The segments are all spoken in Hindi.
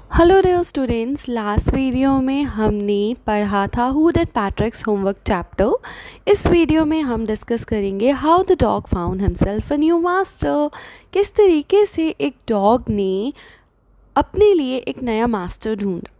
Hello there students, last video में हमने पढ़ा था who did Patrick's homework chapter. इस वीडियो में हम डिस्कस करेंगे how the dog found himself a new master. किस तरीके से एक डॉग ने अपने लिए एक नया मास्टर ढूंढा।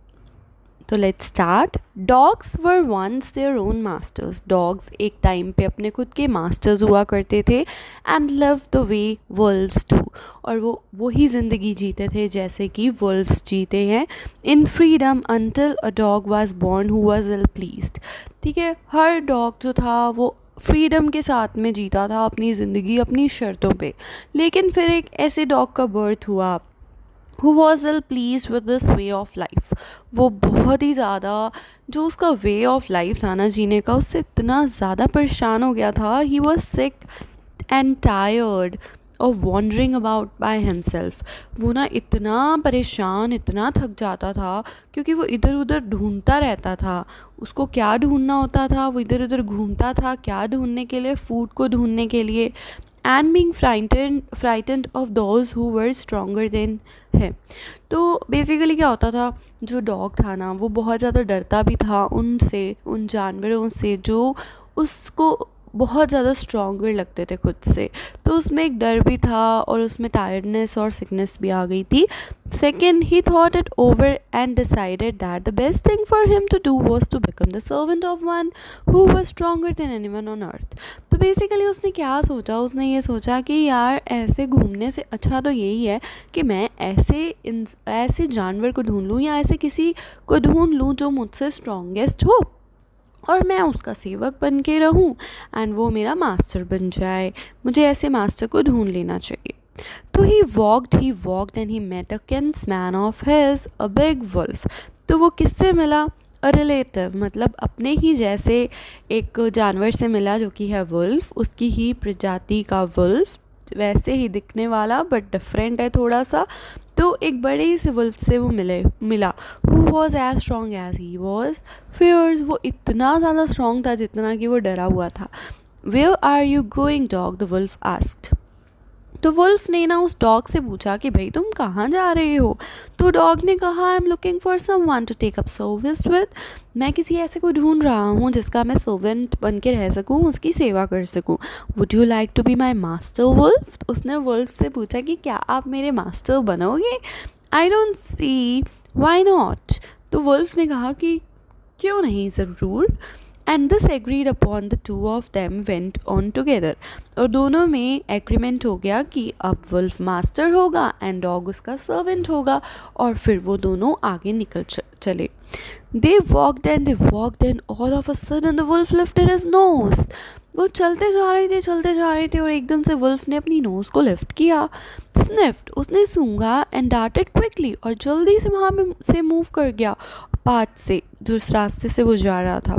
तो let's start. Dogs were once their own masters. Dogs एक टाइम पे अपने खुद के मास्टर्स हुआ करते थे and live the way wolves too. और वो वही ज़िंदगी जीते थे जैसे कि वुल्व्स जीते हैं। In freedom until a dog was born who was ill pleased. ठीक है, हर डॉग जो था वो फ्रीडम के साथ में जीता था अपनी ज़िंदगी अपनी शर्तों पे। लेकिन फिर एक ऐसे डॉग का बर्थ हुआ who was ill please with this way of life. वो बहुत ही ज़्यादा जो उसका वे ऑफ लाइफ था ना जीने का, उससे इतना ज़्यादा परेशान हो गया था। He was sick and tired और वॉन्डरिंग अबाउट बाय हिमसेल्फ। वो ना इतना परेशान इतना थक जाता था क्योंकि वो इधर उधर ढूंढता रहता था। उसको क्या ढूंढना होता था, वो इधर उधर घूमता था। क्या ढूंढने के लिए? फूड को ढूंढने के लिए। And being frightened of those who were stronger then है। तो बेसिकली क्या होता था, जो डॉग था ना वो बहुत ज़्यादा डरता भी था उनसे, उन जानवरों से जो उसको बहुत ज़्यादा स्ट्रॉन्गर लगते थे खुद से। तो उसमें एक डर भी था और उसमें टायर्डनेस और सिकनेस भी आ गई थी। Second, he thought it over and decided that the best thing for him to do was to become the servant of one who was stronger than anyone on earth. तो बेसिकली उसने क्या सोचा, उसने ये सोचा कि यार ऐसे घूमने से अच्छा तो यही है कि मैं ऐसे जानवर को ढूंढ लूँ या ऐसे किसी को ढूंढ लूँ जो मुझसे स्ट्रॉन्गेस्ट हो और मैं उसका सेवक बन के रहूं एंड वो मेरा मास्टर बन जाए। मुझे ऐसे मास्टर को ढूंढ लेना चाहिए। तो he walked and he met a kinsman of his, a big wolf. तो वो किससे मिला? अ रिलेटिव, मतलब अपने ही जैसे एक जानवर से मिला जो कि है वुल्फ, उसकी ही प्रजाति का वुल्फ, वैसे ही दिखने वाला बट डिफरेंट है थोड़ा सा। तो एक बड़े ही से वुल्फ से वो मिला who was as strong as he was fierce. वो इतना ज़्यादा स्ट्रॉन्ग था जितना कि वो डरा हुआ था। Where are you going dog? The wolf asked. तो वुल्फ ने ना उस डॉग से पूछा कि भाई तुम कहाँ जा रहे हो? तो डॉग ने कहा, I am looking for someone to take up service with. मैं किसी ऐसे को ढूंढ रहा हूँ जिसका मैं सर्वेंट बन के रह सकूँ, उसकी सेवा कर सकूँ। Would you like to be my master wolf? उसने वुल्फ से पूछा कि क्या आप मेरे मास्टर बनोगे? I don't see why not. तो वुल्फ ने कहा कि क्यों नहीं, ज़रूर। And this agreed upon the two of them went on together. और दोनों में एग्रीमेंट हो गया कि अब वुल्फ मास्टर होगा एंड डॉग उसका सर्वेंट होगा। और फिर वो दोनों आगे निकल चले। दे walked and all of a sudden the wolf lifted his nose. वो चलते जा रहे थे और एकदम से वुल्फ ने अपनी नोज़ को लिफ्ट किया। स्निफ्ड, उसने सूंघा एंड डार्टेड क्विकली, और जल्दी से वहाँ से मूव कर गया पाथ से, जिस रास्ते से वो जा रहा था,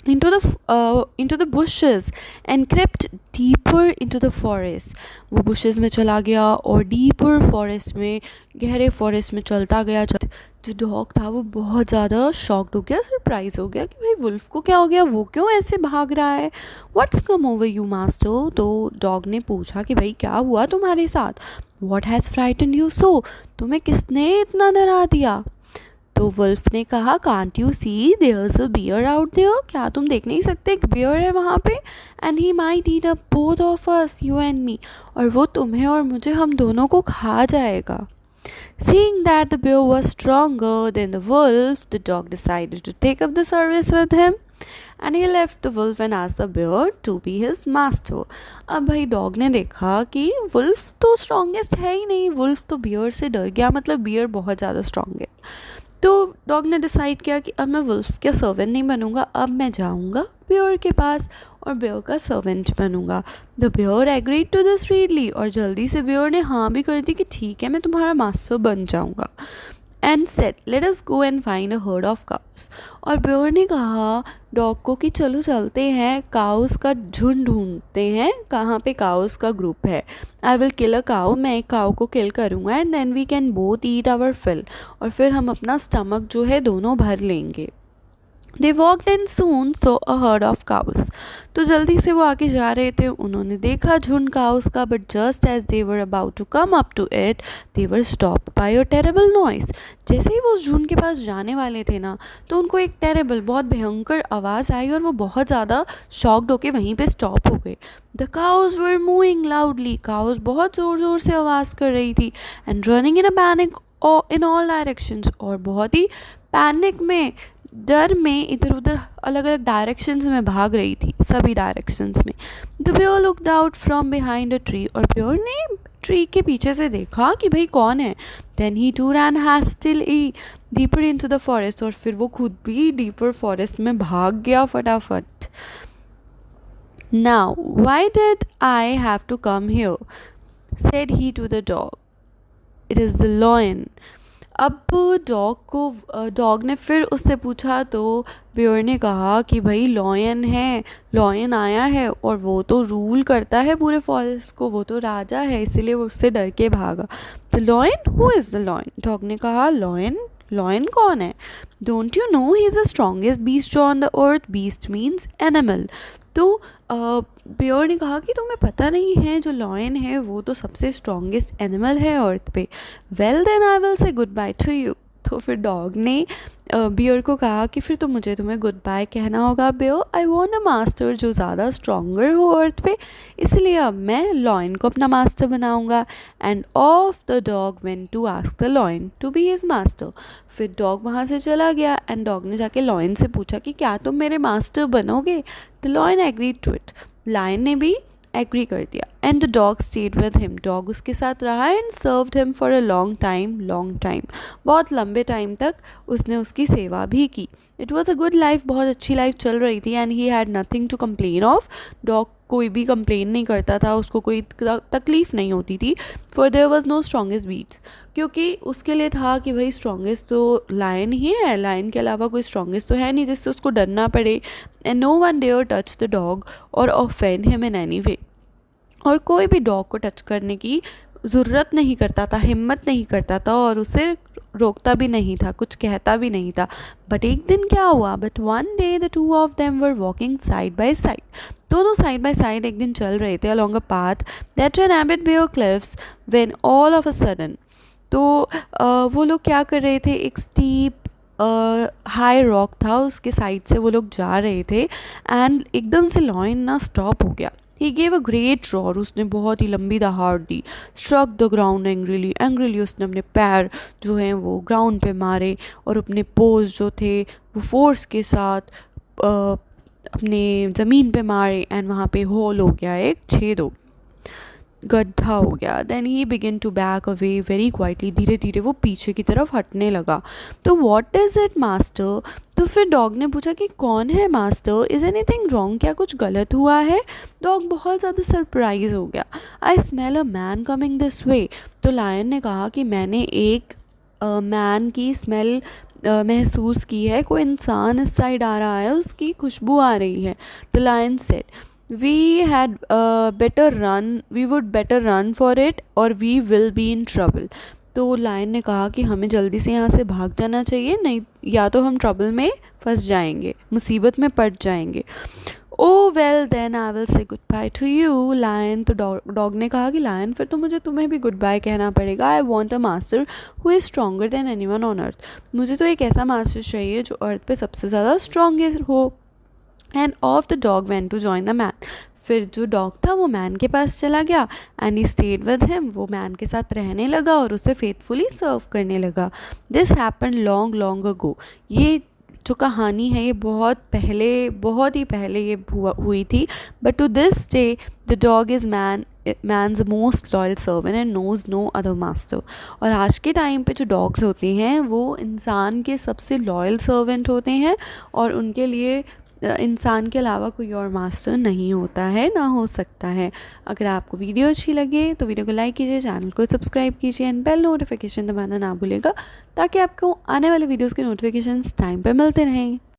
into the bushes and crept deeper into the forest. वो bushes में चला गया और deeper forest में, गहरे forest में चलता गया। जो डॉग था वो बहुत ज़्यादा शॉक्ड हो गया, सरप्राइज हो गया कि भाई वुल्फ को क्या हो गया, वो क्यों ऐसे भाग रहा है। What's come over you master? तो डॉग ने पूछा कि भाई क्या हुआ तुम्हारे साथ? What has frightened you so? तुम्हें किसने इतना डरा दिया? तो वुल्फ ने कहा, can't you see there is a bear out there? क्या तुम देख नहीं सकते, एक बियर है वहाँ पे। And he might eat up both of us, you and me. और वो तुम्हें और मुझे, हम दोनों को खा जाएगा। Seeing that the bear was stronger than the wolf, the dog decided to take up the service with him. And he left the wolf and asked the bear to be his master. अब भाई डॉग ने देखा कि वुल्फ तो स्ट्रॉन्गेस्ट है ही नहीं, वुल्फ तो बियर से डर गया, मतलब बियर बहुत ज़्यादा स्ट्रॉन्ग है। तो डॉग ने डिसाइड किया कि अब मैं वुल्फ का सर्वेंट नहीं बनूंगा, अब मैं जाऊंगा बेयर के पास और बेयर का सर्वेंट बनूंगा। The bear agreed to this readily, और जल्दी से बेयर ने हाँ भी कर दी कि ठीक है मैं तुम्हारा मास्टर बन जाऊंगा। And said, let us go and find a herd of cows. और बेयर ने कहा डॉग को कि चलो चलते हैं, काउस का झुंड ढूंढते हैं, कहाँ पे काउस का ग्रुप है। I will kill a cow, मैं एक काउ को किल करूँगा and then we can both eat our fill, और फिर हम अपना स्टमक जो है दोनों भर लेंगे। They walked in soon saw a herd of cows. तो जल्दी से वो आगे जा रहे थे, उन्होंने देखा झुंड काउस का, but just as they were about to come up to it they were stopped by a terrible noise. जैसे ही वो उस झुंड के पास जाने वाले थे ना, तो उनको एक टेरेबल, बहुत भयंकर आवाज़ आई और वो बहुत ज़्यादा शॉक्ड होके वहीं पे स्टॉप हो गए। The cows were mooing loudly, cows बहुत ज़ोर ज़ोर से आवाज़ कर रही थी, and running in a panic in all directions, और बहुत ही पैनिक में, डर में इधर उधर अलग अलग डायरेक्शंस में भाग रही थी, सभी डायरेक्शंस में। The bear looked out from behind a tree, और बेयर ने ट्री के पीछे से देखा कि भाई कौन है। Then he too ran hastily deeper into the forest, और फिर वो खुद भी डीपर फॉरेस्ट में भाग गया फटाफट। Now why did I have to come here, said he to the dog, it is the lion. अब डॉग ने फिर उससे पूछा, तो बेयर ने कहा कि भाई लॉयन है, लॉयन आया है और वो तो रूल करता है पूरे फॉरेस्ट को, वो तो राजा है, इसीलिए वो उससे डर के भागा। The lion, who is the lion? Dog ने कहा लॉयन, लॉयन कौन है? Don't you know he is the strongest beast on the earth, beast means animal. तो बेयर ने कहा कि तुम्हें पता नहीं है, जो लॉयन है वो तो सबसे स्ट्रॉन्गेस्ट एनिमल है अर्थ पे। Well then I will say goodbye to you. तो फिर डॉग ने बियर को कहा कि फिर तो मुझे तुम्हें गुड बाय कहना होगा bear, I want a master जो ज़्यादा स्ट्रॉन्गर हो अर्थ पे, इसलिए अब मैं लॉयन को अपना मास्टर बनाऊंगा। And off the dog went to ask the lion to be his master. फिर डॉग वहाँ से चला गया, एंड डॉग ने जाके लॉयन से पूछा कि क्या तुम मेरे मास्टर बनोगे? The lion agreed to it, lion ने भी एग्री कर दिया। And the dog stayed with him, dog उसके साथ रहा, and served him for a long time, बहुत लंबे टाइम तक उसने उसकी सेवा भी की। It was a good life, बहुत अच्छी लाइफ चल रही थी, and he had nothing to complain of. Dog कोई भी कंप्लेन नहीं करता था, उसको कोई तकलीफ़ नहीं होती थी। For there was no strongest beasts, क्योंकि उसके लिए था कि भाई स्ट्रॉन्गेस्ट तो लायन ही है, लायन के अलावा कोई स्ट्रॉन्गेस्ट तो है नहीं जिससे उसको डरना पड़े। And no one dare touch the dog और offend him in any way, और कोई भी डॉग को टच करने की ज़रूरत नहीं करता था, हिम्मत नहीं करता था, और उसे रोकता भी नहीं था, कुछ कहता भी नहीं था। बट एक दिन क्या हुआ, but one day the two of them were walking side by side, दोनों साइड बाय साइड एक दिन चल रहे थे along a path that ran abbot bear cliffs when all of a sudden, तो वो लोग क्या कर रहे थे, एक स्टीप हाई रॉक था, उसके साइड से वो लोग जा रहे थे, एंड एकदम से लॉयन ना स्टॉप हो गया। He gave a great roar, उसने बहुत ही लंबी दहाड़ दी। स्ट्रक द ग्राउंड एंग्रीली उसने अपने पैर जो हैं वो ग्राउंड पे मारे, और अपने पोज जो थे वो फोर्स के साथ अपने ज़मीन पे मारे, एंड वहाँ पे होल हो गया, एक छेद हो गया, गड्ढा हो गया। Then he begin to back away very quietly, धीरे धीरे वो पीछे की तरफ हटने लगा। तो वॉट इज़ इट मास्टर? तो फिर डॉग ने पूछा कि कौन है मास्टर, इज़ एनीथिंग रॉन्ग, क्या कुछ गलत हुआ है? डॉग बहुत ज़्यादा सरप्राइज हो गया। I smell a man coming this way. तो लायन ने कहा कि मैंने एक मैन की स्मेल महसूस की है, कोई इंसान इस साइड आ रहा है, उसकी खुशबू आ रही है। The lion said we would better run for it or we will be in trouble। तो लायन ने कहा कि हमें जल्दी से यहाँ से भाग जाना चाहिए, नहीं या तो हम ट्रबल में फंस जाएंगे, मुसीबत में पड़ जाएंगे। Oh well then I will say goodbye to you lion. तो डॉग ने कहा कि लायन फिर तो मुझे तुम्हें भी गुड बाय कहना पड़ेगा। I want a master who is stronger than any one on earth, मुझे तो एक ऐसा मास्टर चाहिए जो अर्थ पे सबसे ज़्यादा स्ट्रॉन्गेस्ट हो। And off the dog went to join the man, फिर जो डॉग था वो मैन के पास चला गया, and he stayed with him, वो मैन के साथ रहने लगा और उसे फेथफुली सर्व करने लगा। This happen long long ago, ये जो कहानी है ये बहुत ही पहले ये हुई थी। But to this day the dog is man's most loyal servant and knows no other master। और आज के टाइम पे जो डॉग्स होते हैं वो इंसान के सबसे लॉयल सर्वेंट होते हैं, और उनके लिए इंसान के अलावा कोई और मास्टर नहीं होता है, ना हो सकता है। अगर आपको वीडियो अच्छी लगे तो वीडियो को लाइक कीजिए, चैनल को सब्सक्राइब कीजिए, एंड बेल नोटिफिकेशन दबाना ना भूलेगा, ताकि आपको आने वाले वीडियोस के नोटिफिकेशंस टाइम पे मिलते रहें।